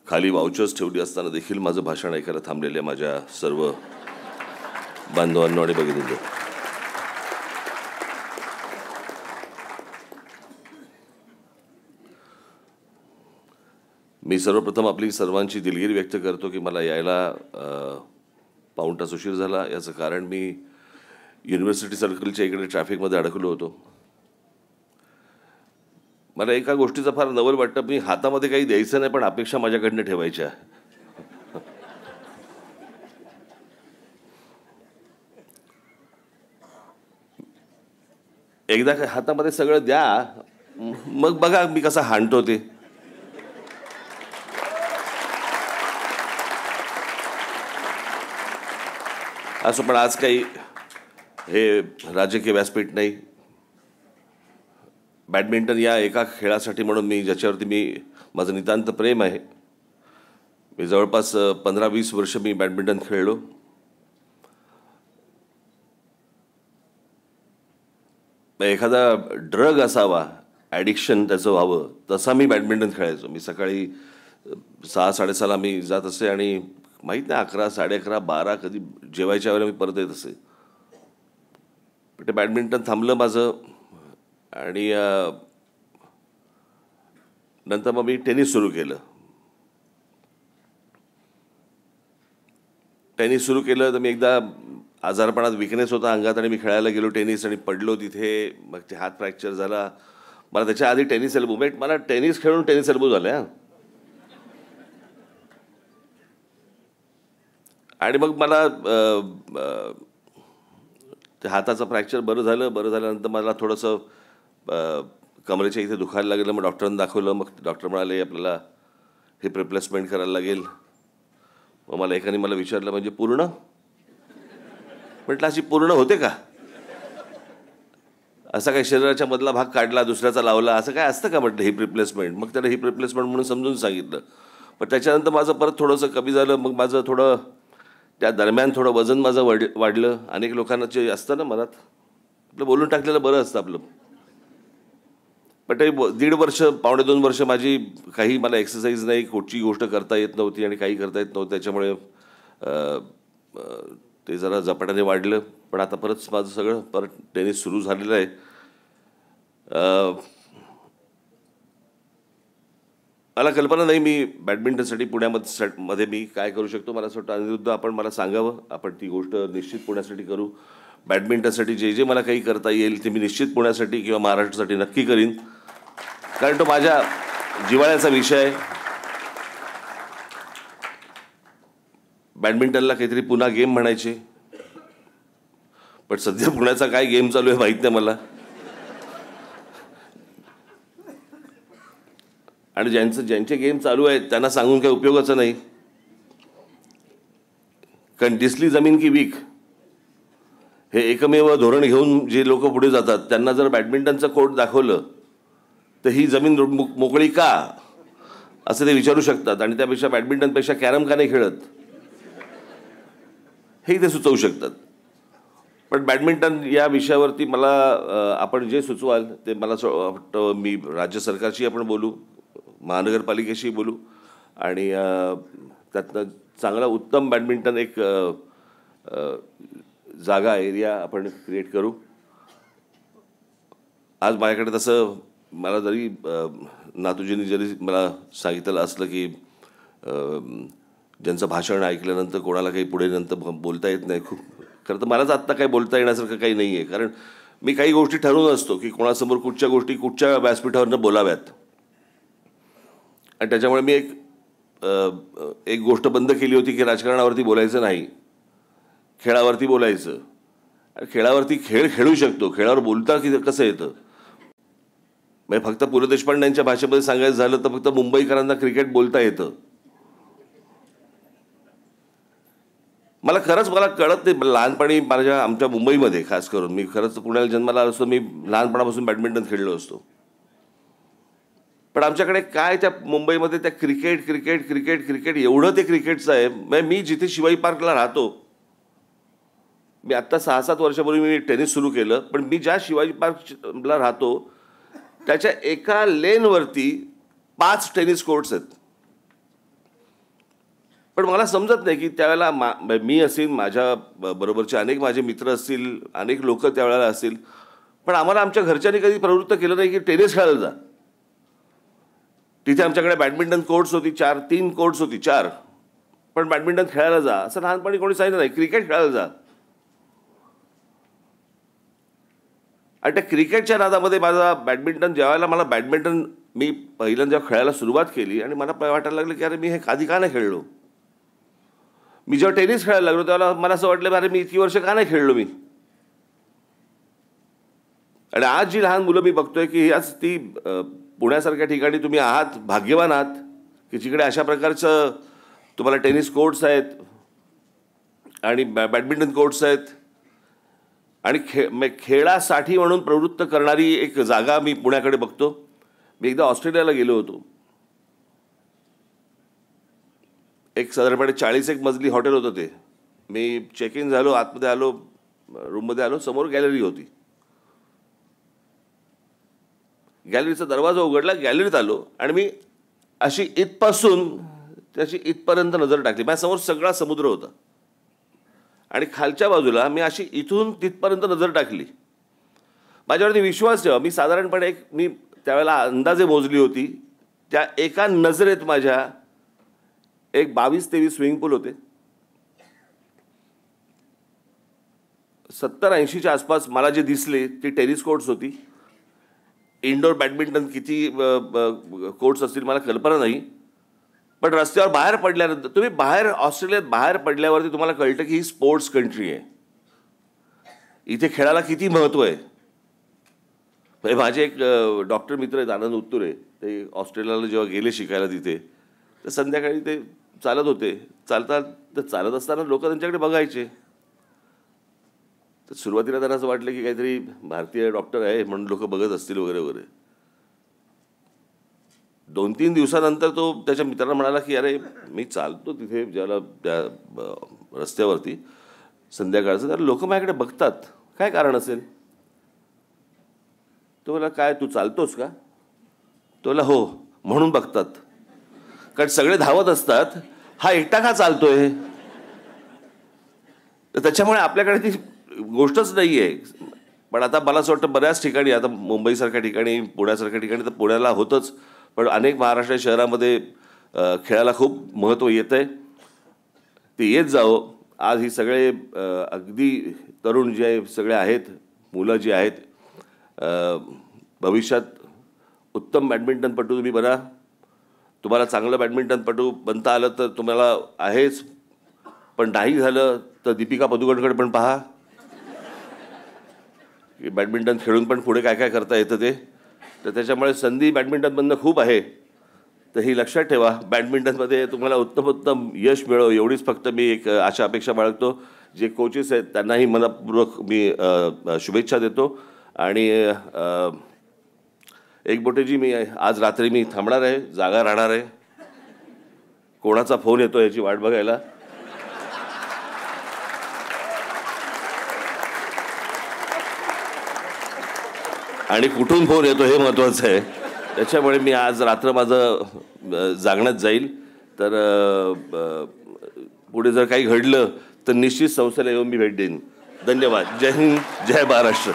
खाली वाउचर्स ठेवली असताना देखील माझं भाषण ऐकायला थांबलेल्या माझ्या सर्व बांधवांनो आणि भगिनींनो, मी सर्वप्रथम आपली सर्वांची दिलगिरी व्यक्त करतो की मला यायला पाऊण तास उशीर झाला. याचं कारण मी युनिव्हर्सिटी सर्कलच्या इकडे ट्रॅफिकमध्ये अडकलो होतो. मला एका गोष्टीचं फार नवल वाटतं, मी हातामध्ये काही द्यायचं नाही पण अपेक्षा माझ्याकडनं ठेवायच्या. एकदा हातामध्ये सगळं द्या, मग बघा मी कसा हाणतो ते. असं पण आज काही हे राजकीय व्यासपीठ नाही. बॅडमिंटन या एका खेळासाठी म्हणून ज्याच्यावरती माझं नितांत प्रेम आहे. मी जवळपास 15-20 वर्ष मी बॅडमिंटन खेळलो. एखादा ड्रग असावा, ॲडिक्शन त्याचं व्हावं, तसा मी बॅडमिंटन खेळायचो. मी सकाळी 6-6:30 मी जात असे आणि माहीत नाही 11, 11:30, 12 कधी जेवायच्या वेळेला मी परत येत असे. पण ते बॅडमिंटन थांबलं माझं आणि नंतर मग मी टेनिस सुरू केलं. तर मी एकदा आजारपणात विकनेस होता अंगात आणि मी खेळायला गेलो टेनिस आणि पडलो तिथे. मग ते हात फ्रॅक्चर झाला. मला त्याच्या आधी टेनिस एल्बो, मला टेनिस खेळून टेनिस एल्बो झाला. आणि मग मला ते हाताचं फ्रॅक्चर बरं झाल्यानंतर मला थोडंसं कमरेच्या इथे दुखायला लागलं. मग डॉक्टरांना दाखवलं. मग डॉक्टर म्हणाले आपल्याला हिप रिप्लेसमेंट करायला लागेल. मग मला एकाने विचारलं म्हणजे पूर्ण? म्हटलं अशी पूर्ण होते का? असा काही शरीराच्या मधला भाग काढला दुसऱ्याचा लावला असं काय असतं का म्हटलं हिप रिप्लेसमेंट. मग त्याला हिप रिप्लेसमेंट म्हणून समजून सांगितलं. पण त्याच्यानंतर माझं परत थोडंसं कमी झालं. मग माझं थोडं त्या दरम्यान थोडं वजन माझं वाढलं. अनेक लोकांना जे असतं ना मनात, आपलं बोलून टाकलेलं बरं असतं आपलं. पण ते 1.5 वर्ष 2.5 वर्ष काही मला एक्सरसाइज नाही, कुठची गोष्ट करता येत नव्हती आणि काही करता येत नव्हतं. त्याच्यामुळे ते जरा झपाट्याने वाढलं. पण आता माझं सगळं परत टेनिस सुरू झालेलं आहे. मला कल्पना नाही मी बॅडमिंटनसाठी पुण्यामध्ये मी काय करू शकतो. मला असं वाटतं अनिरुद्ध आपण मला सांगावं, आपण ती गोष्ट निश्चित पुण्यासाठी करू. बॅडमिंटनसाठी जे मला काही करता येईल ते मी निश्चित पुण्यासाठी किंवा महाराष्ट्रासाठी नक्की करीन, कारण तो माझ्या जिव्हाळ्याचा विषय आहे. बॅडमिंटनला काहीतरी पुन्हा गेम म्हणायचे, पण सध्या पुण्याचा काय गेम चालू आहे माहीत नाही मला. आणि ज्यांचे गेम चालू आहेत त्यांना सांगून काही उपयोगाचं नाही, कारण दिसली जमीन की वीक हे एकमेव धोरण घेऊन जे लोक पुढे जातात त्यांना जर बॅडमिंटनचं कोर्ट दाखवलं तर ही जमीन मोकळी का असं ते विचारू शकतात. आणि त्यापेक्षा बॅडमिंटनपेक्षा कॅरम का नाही खेळत हे ते सुचवू शकतात. पण बॅडमिंटन या विषयावरती मला आपण जे सुचवाल ते मला वाटतं मी राज्य सरकारशी आपण बोलू, महानगरपालिकेशी बोलू आणि त्यातनं चांगला उत्तम बॅडमिंटन एक जागा एरिया आपण क्रिएट करू. आज माझ्याकडे तसं मला जरी नातूजींनी जरी मला सांगितलं असलं की ज्यांचं भाषण ऐकल्यानंतर कोणाला काही पुढे नंतर बोलता येत नाही, खूप खरं तर मलाच आत्ता काही बोलता येण्यासारखं काही नाही आहे, कारण मी काही गोष्टी ठरवून असतो की कोणासमोर कुठच्या गोष्टी कुठच्या व्यासपीठावरनं बोलाव्यात. आणि त्याच्यामुळे मी एक गोष्ट बंद केली होती की राजकारणावरती बोलायचं नाही, खेळावरती बोलायचं. खेळावरती खेळ खेळू शकतो, खेळावर बोलता की कसं येतं. म्हणजे फक्त पु ल देशपांड्यांच्या भाषेमध्ये सांगायचं झालं तर फक्त मुंबईकरांना क्रिकेट बोलता येतं. मला कळत नाही. लहानपणी आमच्या मुंबईमध्ये खास करून मी खरंच पुण्याला जन्माला आलो असतो, मी लहानपणापासून बॅडमिंटन खेळलो असतो. पण आमच्याकडे काय त्या मुंबईमध्ये त्या क्रिकेट क्रिकेट क्रिकेट क्रिकेट एवढं ते क्रिकेटचं आहे. म्हणजे मी जिथे शिवाजी पार्कला राहतो, मी आत्ता 6-7 वर्षापूर्वी मी टेनिस सुरू केलं, पण मी ज्या शिवाजी पार्कला राहतो त्याच्या एका लेनवरती 5 टेनिस कोर्ट्स आहेत. पण मला समजत नाही की त्यावेळेला मी असेल, माझ्या बरोबरचे अनेक माझे मित्र असतील, अनेक लोक त्यावेळेला असतील, पण आम्हाला आमच्या घरच्यांनी कधी प्रवृत्त केलं नाही की टेनिस खेळायला जा. तिथे आमच्याकडे बॅडमिंटन कोर्ट्स होती, 3 कोर्ट्स होती, 4. पण बॅडमिंटन खेळायला जा असं लहानपणी कोणी सांगितलं नाही. क्रिकेट खेळायला जा. आणि त्या क्रिकेटच्या नादामध्ये माझा बॅडमिंटन, ज्यावेळेला मला बॅडमिंटन मी पहिल्यांदा खेळायला सुरुवात केली आणि मला वाटायला लागलं की अरे मी हे आधी का नाही खेळलो. मी जेव्हा टेनिस खेळायला लागलो तेव्हा मला असं वाटलं अरे मी इतकी वर्ष का नाही खेळलो मी. आणि आज जी लहान मुलं मी बघतोय की आज ती पुण्यासारख्या ठिकाणी तुम्ही आहात, भाग्यवान आहात की जिकडे अशा प्रकारचं तुम्हाला टेनिस कोर्ट्स आहेत आणि बॅडमिंटन कोर्ट्स आहेत आणि खेळासाठी म्हणून प्रवृत्त करणारी एक जागा मी पुण्याकडे बघतो. मी एकदा ऑस्ट्रेलियाला गेलो होतो. एक साधारणपणे 40 मजली हॉटेल होतं ते. मी चेक इन झालो, आतमध्ये आलो, रूममध्ये आलो, समोर गॅलरी होती. गॅलरीचा दरवाजा उघडला, गॅलरीत आलो आणि मी अशी इथपासून त्याची इथपर्यंत नजर टाकली. माझ्यासमोर सगळा समुद्र होता आणि खालच्या बाजूला मी अशी इथून तिथपर्यंत नजर टाकली. माझ्यावरती विश्वास ठेवा, मी साधारणपणे मी त्यावेळेला अंदाजे मोजली होती, त्या एका नजरेत माझ्या एक 22-23 स्विमिंग पूल होते. 70-80च्या आसपास मला जे दिसले ती टेनिस कोर्ट्स होती. इंडोर बॅडमिंटन किती कोर्ट्स असतील मला कल्पना नाही. पण रस्त्यावर बाहेर पडल्यानंतर तुम्ही ऑस्ट्रेलियात बाहेर पडल्यावरती तुम्हाला कळतं की ही स्पोर्ट्स कंट्री आहे. इथे खेळाला किती महत्त्व आहे. म्हणजे माझे एक डॉक्टर मित्र आहेत आनंद उत्तुरे, ते ऑस्ट्रेलियाला जेव्हा गेले शिकायला तिथे, तर संध्याकाळी ते चालत होते. चालत असताना लोक त्यांच्याकडे बघायचे. तर सुरुवातीला त्यांना असं वाटलं की काहीतरी भारतीय डॉक्टर आहे म्हणून लोक बघत असतील वगैरे वगैरे. 2-3 दिवसानंतर तो त्याच्या मित्रांना म्हणाला की अरे मी चालतो तिथे ज्याला त्या रस्त्यावरती संध्याकाळचं, तर लोक माझ्याकडे बघतात, काय कारण असेल. तो बोला काय तू चालतोस का. तो बोला हो, म्हणून बघतात, कारण सगळे धावत असतात, हा एकटा का चालतोय. तर त्याच्यामुळे आपल्याकडे ती गोष्टच नाही आहे. पण आता मला असं वाटतं बऱ्याच ठिकाणी, आता मुंबईसारख्या ठिकाणी, पुण्यासारख्या ठिकाणी तर पुण्याला होतंच, पण अनेक महाराष्ट्र शहरामध्ये खेळाला खूप महत्त्व येतं आहे. ते येत जावं. आज ही सगळे अगदी तरुण जे सगळे आहेत, मुलं जी आहेत, भविष्यात उत्तम बॅडमिंटनपटू तुम्ही बना. तुम्हाला चांगलं बॅडमिंटनपटू बनता आलं तर तुम्हाला आहेच, पण नाही झालं तर दीपिका पदुकोणकडे पण पहा की बॅडमिंटन खेळून पण पुढे काय काय करता येतं ते. तर त्याच्यामुळे संधी बॅडमिंटनमधनं खूप आहे. तर ही लक्षात ठेवा, बॅडमिंटनमध्ये तुम्हाला उत्तमोत्तम यश मिळो एवढीच फक्त मी एक अपेक्षा बाळगतो. जे कोचेस आहेत त्यांनाही मनपूर्वक मी शुभेच्छा देतो. आणि एकबोटेजी, मी आज रात्री मी थांबणार आहे, जागा राहणार आहे. कोणाचा फोन येतो याची वाट बघायला. आणि कुठून फोन येतो हे महत्त्वाचं आहे. त्याच्यामुळे मी आज रात्र माझं जागण्यात जाईल. तर पुढे जर काही घडलं तर निश्चित संस्थेला येऊन मी भेट देईन. धन्यवाद. जय हिंद, जय महाराष्ट्र.